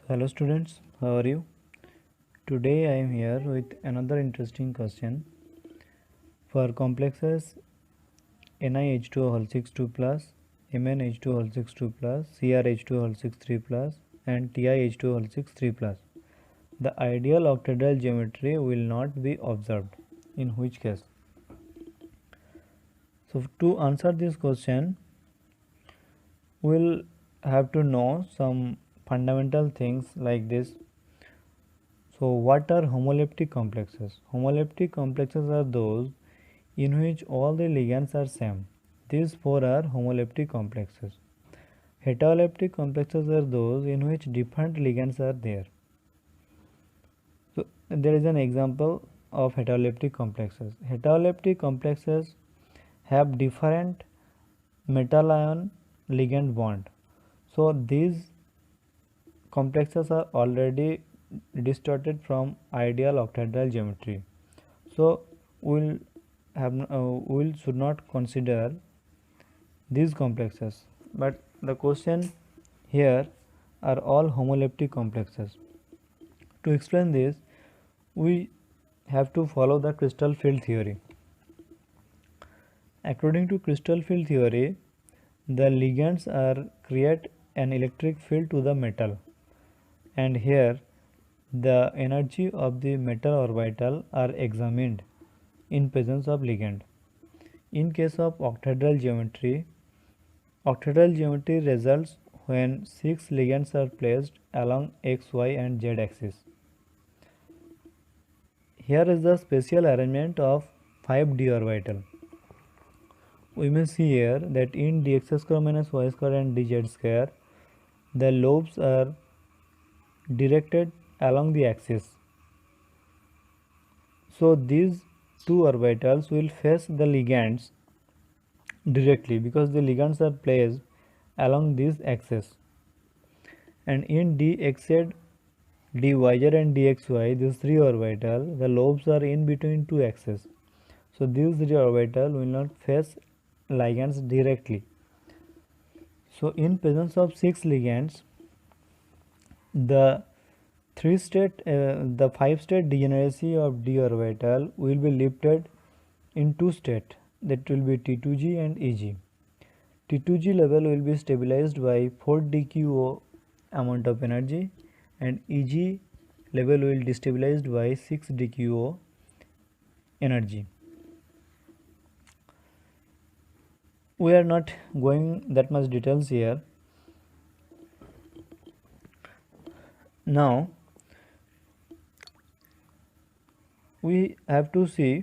Hello students, how are you? Today I am here with another interesting question. For complexes NiH2O whole 6 2 plus, MnH2 whole 6 2 plus, CrH2 whole 6 3 plus and TiH2 whole 6 3 plus, the ideal octahedral geometry will not be observed. In which case? So to answer this question, we'll have to know some fundamental things like this. So what are homoleptic complexes? Homoleptic complexes are those in which all the ligands are same. These four are homoleptic complexes. Heteroleptic complexes are those in which different ligands are there. So there is an example of heteroleptic complexes. Heteroleptic complexes have different metal ion ligand bond. So these complexes are already distorted from ideal octahedral geometry. So we'll should not consider these complexes, but the question here are all homoleptic complexes. To explain this, we have to follow the crystal field theory. According to crystal field theory, the ligands are create an electric field to the metal, and here the energy of the metal orbital are examined in presence of ligand. In case of octahedral geometry results when 6 ligands are placed along x, y and z axis. Here is the spatial arrangement of 5d orbital. We may see here that in dx square minus y square and dz square, the lobes are directed along the axis. So these two orbitals will face the ligands directly because the ligands are placed along this axis. And in dxz, dyz and dxy, these three orbitals, the lobes are in between two axes. So these three orbitals will not face ligands directly. So in presence of 6 ligands, the 5-state degeneracy of d orbital will be lifted in two states, that will be T2g and Eg. T2g level will be stabilized by 4 dQo amount of energy and Eg level will be destabilized by 6 dQo energy. We are not going that much details here. Now we have to see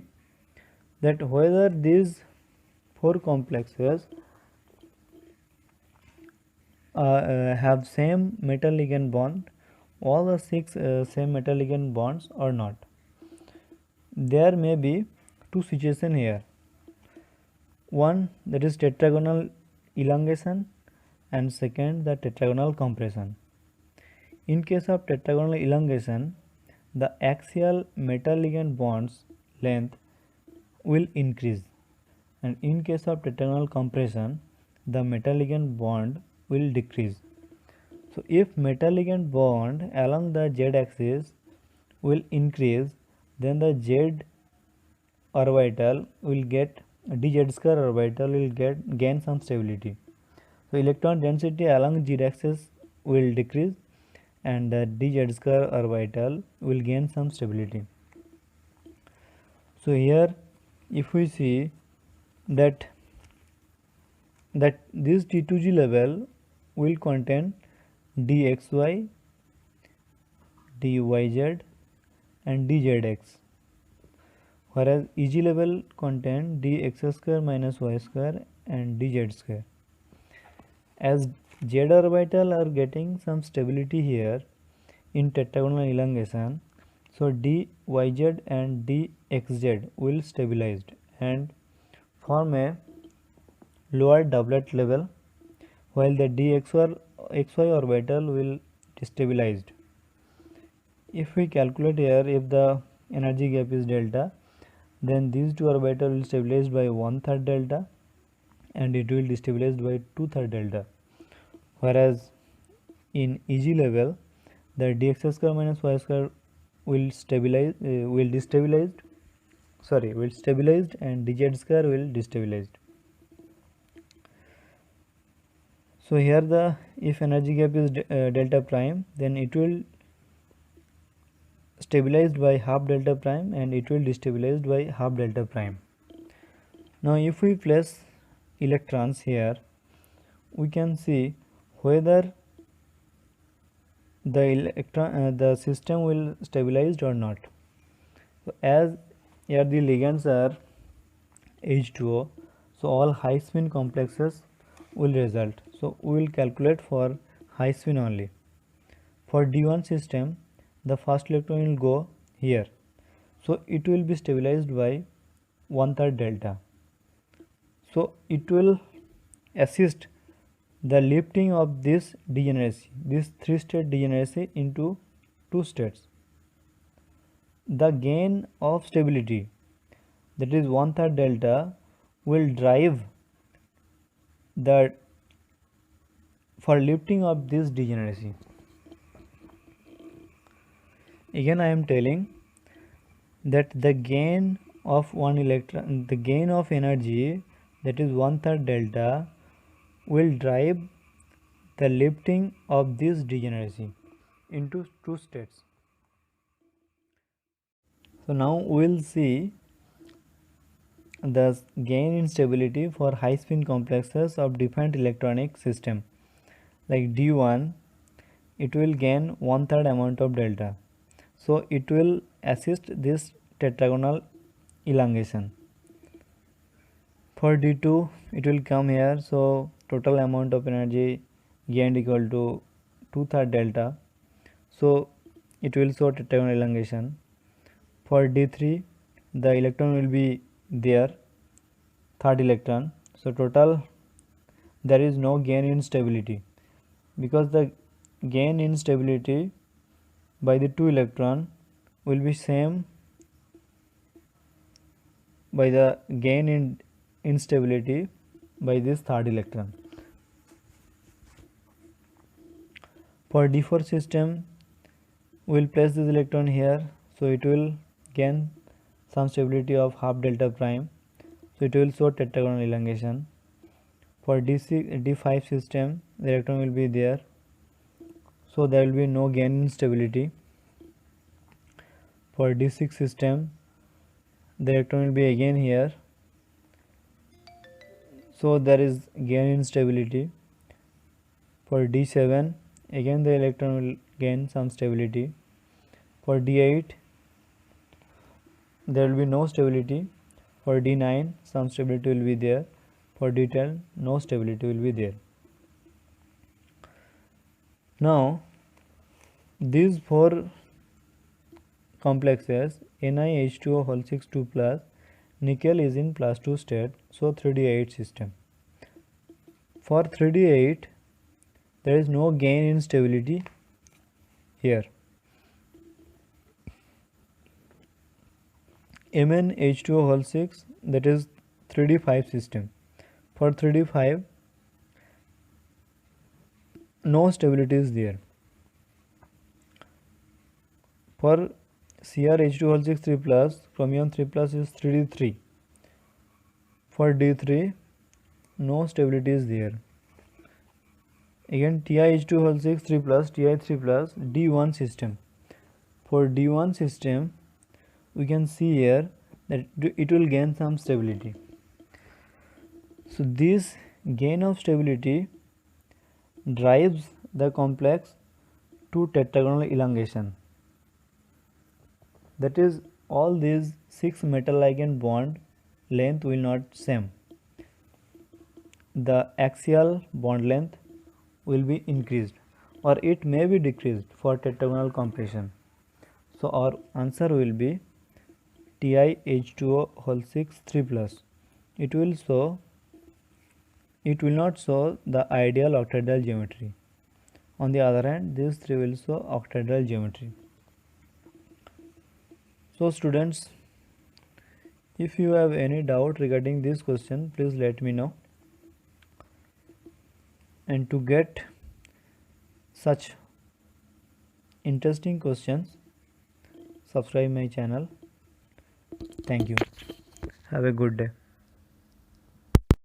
that whether these four complexes have same metal ligand bond, all the 6 same metal ligand bonds or not. There may be two situations here. One, that is tetragonal elongation, and second, the tetragonal compression. In case of tetragonal elongation, the axial metal ligand bonds length will increase, and in case of tetragonal compression, the metal ligand bond will decrease. So if metal ligand bond along the z axis will increase, then the z orbital will get dz square orbital will gain some stability. So electron density along z axis will decrease and the dz square orbital will gain some stability. So here if we see that this T2g level will contain dxy, dyz and dzx, whereas Eg level contain dx square minus y square and dz square. As z orbital are getting some stability here in tetragonal elongation, so dyz and dxz will stabilized and form a lower doublet level, while the xy orbital will destabilized. If we calculate here, if the energy gap is delta, then these two orbitals will stabilize by 1/3 delta and it will destabilize by 2/3 delta, whereas in Eg level the dx square minus y square will stabilize, will destabilized, will stabilized, and dz square will destabilized. So here the if energy gap is delta prime, then it will stabilized by half delta prime and it will destabilized by half delta prime. Now if we place electrons here, we can see whether the system will stabilized or not. So as here the ligands are H2O, so all high spin complexes will result. So we will calculate for high spin only. For D1 system, the first electron will go here, so it will be stabilized by 1/3 delta. So it will assist the lifting of this degeneracy, this 3-state degeneracy into 2 states. The gain of stability, that is 1/3 delta, will drive the for lifting of this degeneracy. Again I am telling that the gain of one electron, the gain of energy, that is 1/3 delta, will drive the lifting of this degeneracy into 2 states. So now we will see the gain in stability for high spin complexes of different electronic system. Like D1, it will gain 1/3 amount of delta, so it will assist this tetragonal elongation. For D2, it will come here, so total amount of energy gained equal to 2/3 delta, so it will show tetragonal elongation. For D3, the electron will be there, third electron, so total there is no gain in stability, because the gain in stability by the 2 electron will be same by the gain in instability by this third electron. For D4 system, we will place this electron here, so it will gain some stability of half delta prime, so it will show tetragonal elongation. For D5 system, the electron will be there, so there will be no gain in stability. For D6 system, the electron will be again here, so there is gain in stability. For D7, again the electron will gain some stability. For D8, there will be no stability. For D9, some stability will be there. For D10, no stability will be there. Now these 4 complexes, NiH2O whole 6 2 plus, nickel is in +2 state, so 3D8 system. For 3D8, there is no gain in stability here. MnH2O whole 6, that is 3D5 system. For 3D5, no stability is there. For CrH2 whole 6 3 plus, chromium 3 plus is 3D3. For D3, no stability is there. Again TiH2 whole 6 3 plus, Ti3 plus, D1 system. For D1 system, we can see here that it will gain some stability. So this gain of stability drives the complex to tetragonal elongation. That is, all these 6 metal ligand bond length will not same. The axial bond length will be increased, or it may be decreased for tetragonal compression. So our answer will be TiH2O whole 6 3 plus. It will not show the ideal octahedral geometry. On the other hand, these 3 will show octahedral geometry. So students, if you have any doubt regarding this question, please let me know. And to get such interesting questions, subscribe my channel. Thank you. Have a good day.